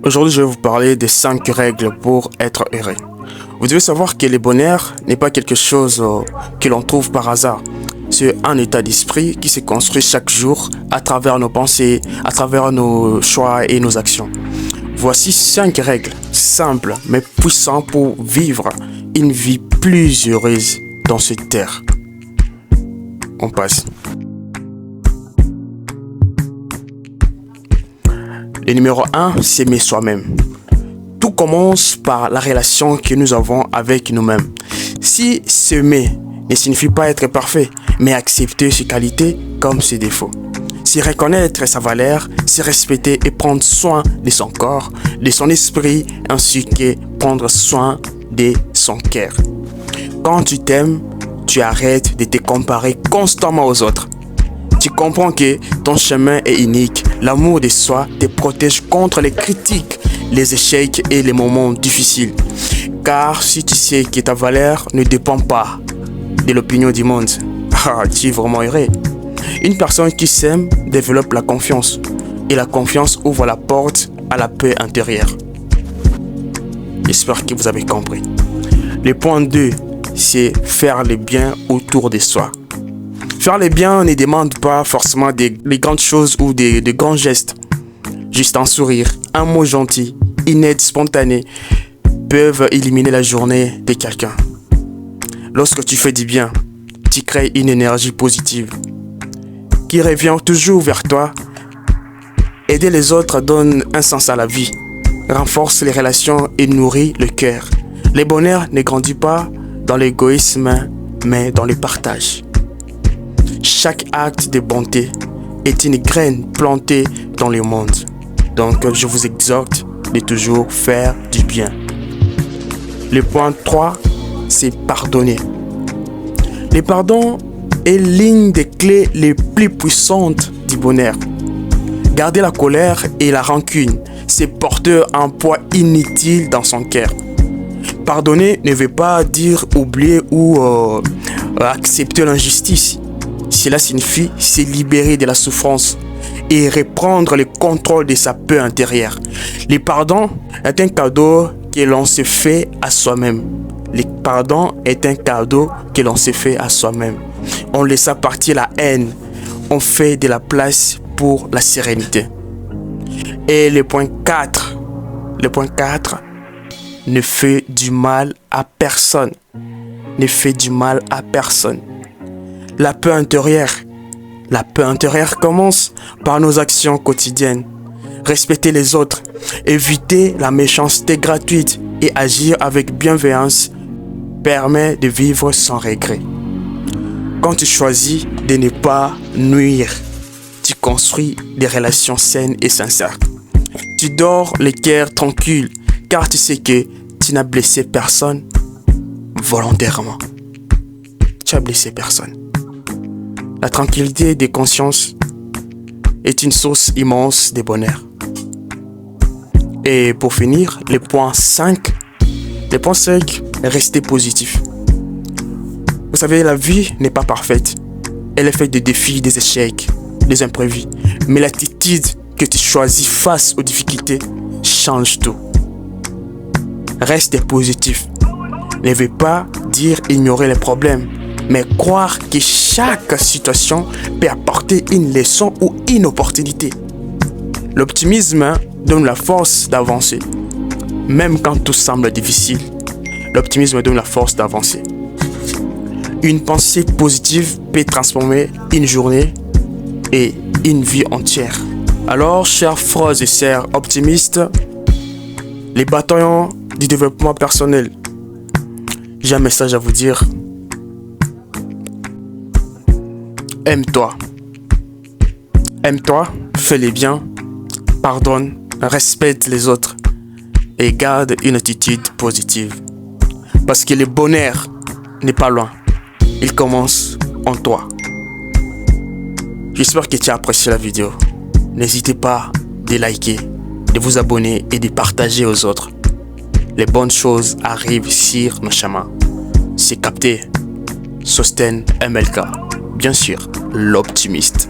Aujourd'hui, je vais vous parler des 5 règles pour être heureux. Vous devez savoir que le bonheur n'est pas quelque chose que l'on trouve par hasard. C'est un état d'esprit qui se construit chaque jour à travers nos pensées, à travers nos choix et nos actions. Voici 5 règles simples mais puissantes pour vivre une vie plus heureuse dans cette terre. On passe. Le numéro 1, s'aimer soi-même. Tout commence par la relation que nous avons avec nous-mêmes. Si s'aimer ne signifie pas être parfait, mais accepter ses qualités comme ses défauts. Si reconnaître sa valeur, se respecter et prendre soin de son corps, de son esprit, ainsi que prendre soin de son cœur. Quand tu t'aimes, tu arrêtes de te comparer constamment aux autres. Tu comprends que ton chemin est unique. L'amour de soi te protège contre les critiques, les échecs et les moments difficiles. Car si tu sais que ta valeur ne dépend pas de l'opinion du monde, tu es vraiment heureux. Une personne qui s'aime développe la confiance. Et la confiance ouvre la porte à la paix intérieure. J'espère que vous avez compris. Le point 2, c'est faire le bien autour de soi. Faire le bien ne demande pas forcément des grandes choses ou des grands gestes. Juste un sourire, un mot gentil, une aide spontanée peuvent éliminer la journée de quelqu'un. Lorsque tu fais du bien, tu crées une énergie positive qui revient toujours vers toi. Aider les autres donne un sens à la vie, renforce les relations et nourrit le cœur. Le bonheur ne grandit pas dans l'égoïsme, mais dans le partage. Chaque acte de bonté est une graine plantée dans le monde. Donc, je vous exhorte de toujours faire du bien. Le point 3, c'est pardonner. Le pardon est l'une des clés les plus puissantes du bonheur. Garder la colère et la rancune, c'est porter un poids inutile dans son cœur. Pardonner ne veut pas dire oublier ou accepter l'injustice. Cela signifie se libérer de la souffrance et reprendre le contrôle de sa paix intérieure. Le pardon est un cadeau que l'on se fait à soi-même. Le pardon est un cadeau que l'on se fait à soi-même. On laisse partir la haine. On fait de la place pour la sérénité. Et le point 4. Le point 4 ne fait du mal à personne. Ne fait du mal à personne. La paix intérieure. La paix intérieure commence par nos actions quotidiennes. Respecter les autres, éviter la méchanceté gratuite et agir avec bienveillance permet de vivre sans regret. Quand tu choisis de ne pas nuire, tu construis des relations saines et sincères. Tu dors le cœur tranquille car tu sais que tu n'as blessé personne volontairement. Tu as blessé personne. La tranquillité des consciences est une source immense de bonheur. Et pour finir, le point 5. Le point 5, rester positif. Vous savez, la vie n'est pas parfaite. Elle est faite de défis, des échecs, des imprévus. Mais l'attitude que tu choisis face aux difficultés change tout. Rester positif ne veut pas dire ignorer les problèmes, mais croire que chaque situation peut apporter une leçon ou une opportunité. L'optimisme donne la force d'avancer. Même quand tout semble difficile, l'optimisme donne la force d'avancer. Une pensée positive peut transformer une journée et une vie entière. Alors, chers frères et sœurs optimistes, les bataillons du développement personnel, j'ai un message à vous dire. Aime-toi. Aime-toi, fais les bien, pardonne, respecte les autres et garde une attitude positive. Parce que le bonheur n'est pas loin. Il commence en toi. J'espère que tu as apprécié la vidéo. N'hésitez pas de liker, de vous abonner et de partager aux autres. Les bonnes choses arrivent sur nos chemins. C'est capté. Sosten MLK. Bien sûr, l'optimiste.